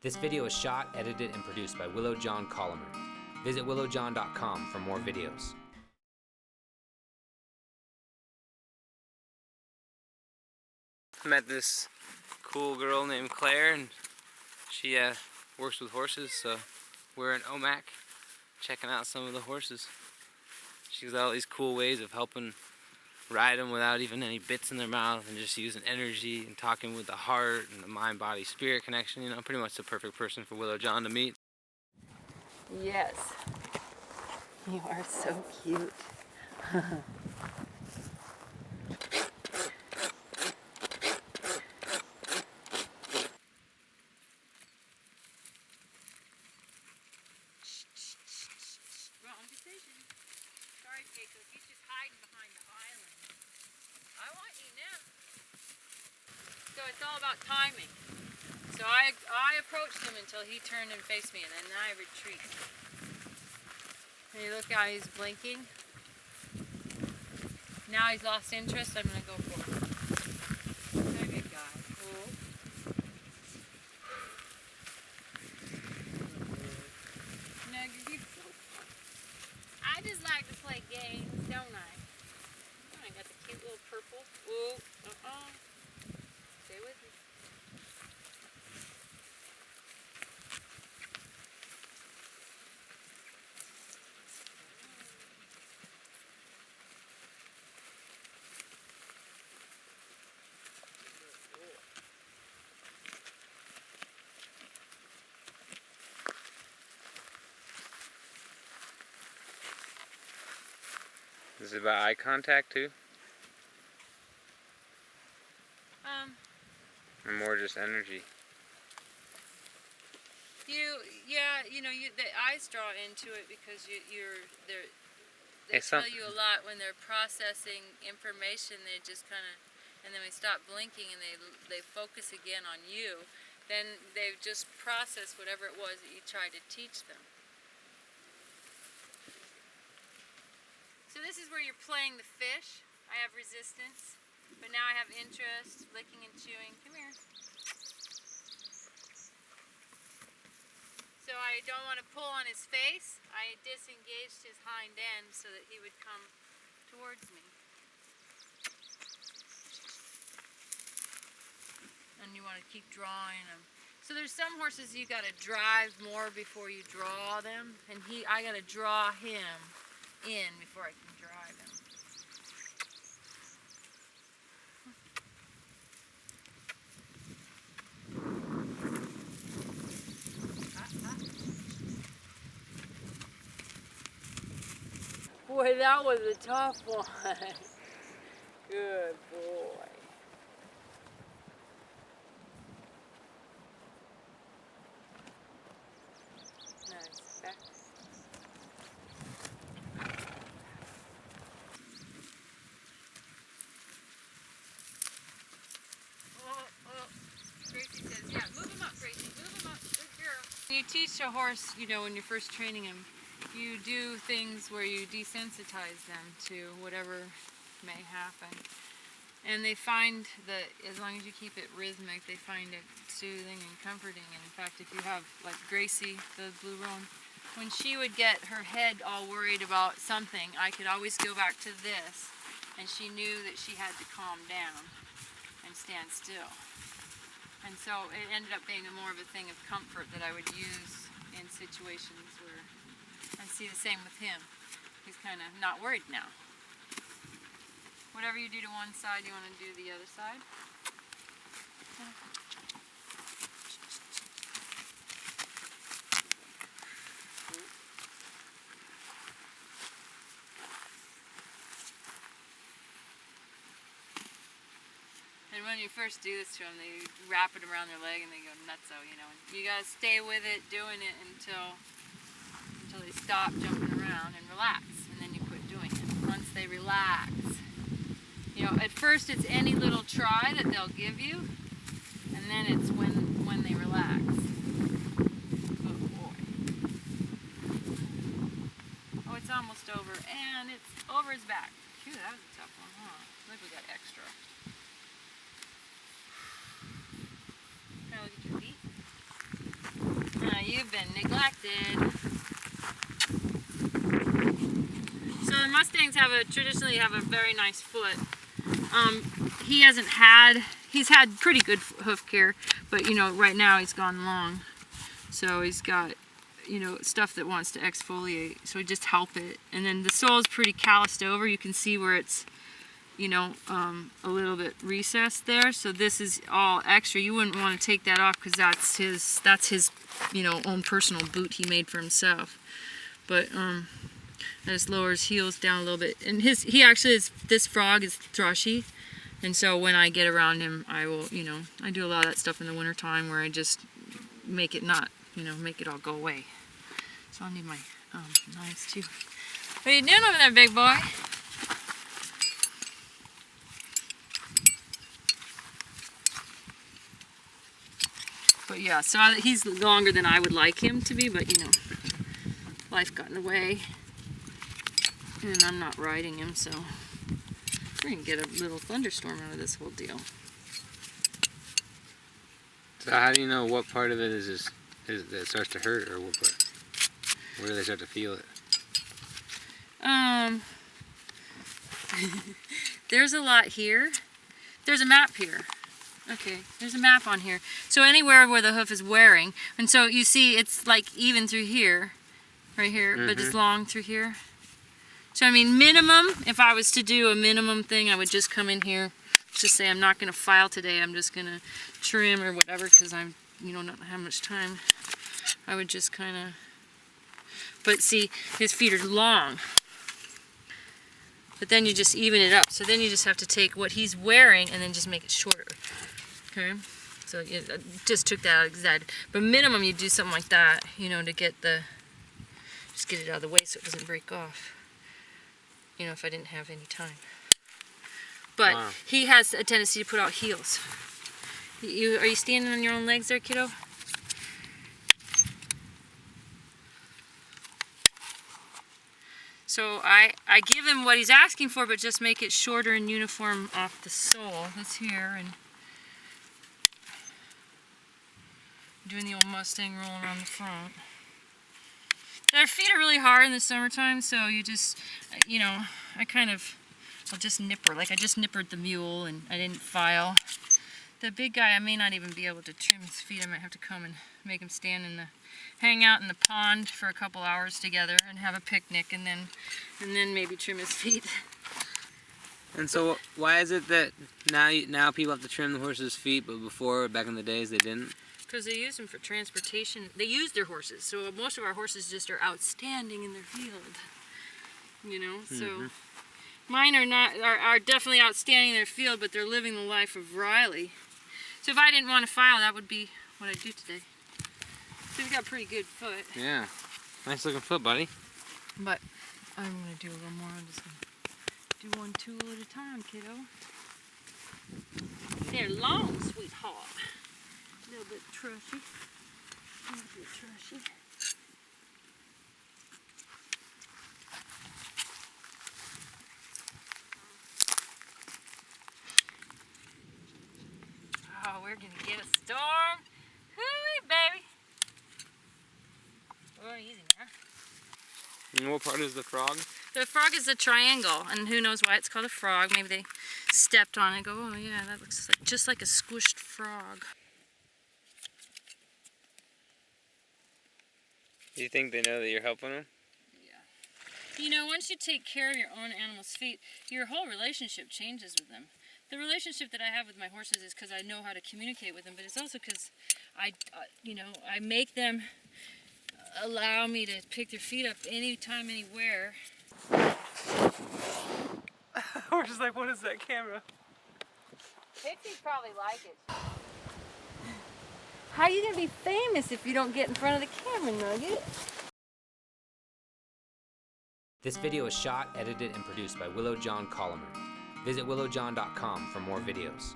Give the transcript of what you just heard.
This video is shot, edited, and produced by Willow John Colomer. Visit willowjohn.com for more videos. Met this cool girl named Claire, and she works with horses, so we're in Omak checking out some of the horses. She's got all these cool ways of helping ride them without even any bits in their mouth, and just using energy and talking with the heart and the mind-body-spirit connection. You know, pretty much the perfect person for Willow John to meet. Yes, you are so cute. Wrong decision. Sorry, Pecos. He's just hiding behind the island. I want you now. So it's all about timing. So I approached him until he turned and faced me, and then I retreat. And you look out, he's blinking. Now he's lost interest. I'm gonna go for him. What a good guy. Cool. No, you're so fun. I just like to play games, don't I? Oh, I got the cute little purple. Ooh, Stay with me. Is it about eye contact too? Or more just energy? The eyes draw into it because they tell you a lot when they're processing information. They just kind of, and then we stop blinking and they focus again on you. Then they've just processed whatever it was that you tried to teach them. So this is where you're playing the fish. I have resistance, but now I have interest, licking and chewing. Come here. So I don't want to pull on his face. I disengaged his hind end so that he would come towards me. And you want to keep drawing him. So there's some horses you got to drive more before you draw them, and I got to draw him in before I can drive him. Boy, that was a tough one. Good boy. Nice. Back. Gracie says, yeah, move him up, Gracie, move him up, good girl. You teach a horse, when you're first training him, you do things where you desensitize them to whatever may happen. And they find that as long as you keep it rhythmic, they find it soothing and comforting. And in fact, if you have, like Gracie, the blue roan, when she would get her head all worried about something, I could always go back to this, and she knew that she had to calm down and stand still. And so it ended up being more of a thing of comfort that I would use in situations where I see the same with him. He's kind of not worried now. Whatever you do to one side, you want to do the other side. And when you first do this to them, they wrap it around their leg and they go nutso, And you gotta stay with it, doing it until they stop jumping around and relax, and then you quit doing it. Once they relax, at first it's any little try that they'll give you, and then it's when they relax. Good boy. Oh, it's almost over, and it's over his back. Phew, that was a tough one, huh? Look, we got extra. Can I look at your feet? been neglected. So the Mustangs traditionally have a very nice foot. He's had pretty good hoof care, but you know, right now he's gone long. So he's got, you know, stuff that wants to exfoliate. So we just help it. And then the sole's pretty calloused over. You can see where it's, you know, a little bit recessed there. So this is all extra. You wouldn't want to take that off because that's his, you know, own personal boot he made for himself. But I just lower his heels down a little bit. And this frog is thrushy. And so when I get around him, I will, you know, I do a lot of that stuff in the winter time where I just make it not, you know, make it all go away. So I'll need my knives too. What are you doing over there, big boy? But yeah, so he's longer than I would like him to be, but you know, life got in the way. And I'm not riding him, so we're gonna get a little thunderstorm out of this whole deal. So how do you know what part of it is that starts to hurt, or what part? Where do they start to feel it? There's a lot here. There's a map here. Okay, there's a map on here. So anywhere where the hoof is wearing, and so you see it's like even through here, right here, but it's long through here. So I mean, minimum, if I was to do a minimum thing, I would just come in here, just say I'm not going to file today, I'm just going to trim or whatever, because I'm, you know, not have much time. I would just kind of, but see, his feet are long. But then you just even it up. So then you just have to take what he's wearing and then just make it shorter. Okay? So I just took that out exactly. But minimum you do something like that, you know, to get just get it out of the way so it doesn't break off. You know, if I didn't have any time. But wow. He has a tendency to put out heels. Are you standing on your own legs there, kiddo? So I give him what he's asking for, but just make it shorter and uniform off the sole. That's here, and doing the old Mustang roll around the front. Their feet are really hard in the summertime, so you just, you know, I'll just nipper. Like I just nippered the mule, and I didn't file. The big guy, I may not even be able to trim his feet. I might have to come and make him stand hang out in the pond for a couple hours together and have a picnic, and then maybe trim his feet. And so why is it that now people have to trim the horses' feet, but before, back in the days, they didn't? Because they use them for transportation. They use their horses, so most of our horses just are outstanding in their field. You know, so mine are definitely outstanding in their field, but they're living the life of Riley. So if I didn't want to file, that would be what I'd do today. So he's got a pretty good foot. Yeah, nice looking foot, buddy. But I'm gonna do a little more. I'm just gonna do one tool at a time, kiddo. They're long, sweetheart. A little bit trushy. A little bit trushy. Oh, we're gonna get a storm. Hooey, baby. Oh, easy now. And what part is the frog? The frog is a triangle, and who knows why it's called a frog. Maybe they stepped on it and go, oh yeah, that looks just like a squished frog. Do you think they know that you're helping them? Yeah. You know, once you take care of your own animal's feet, your whole relationship changes with them. The relationship that I have with my horses is because I know how to communicate with them, but it's also because I make them allow me to pick their feet up anytime, anywhere. We're just like, what is that camera? Pixies probably like it. How are you going to be famous if you don't get in front of the camera, Nugget? This video is shot, edited, and produced by Willow John Colomer. Visit willowjohn.com for more videos.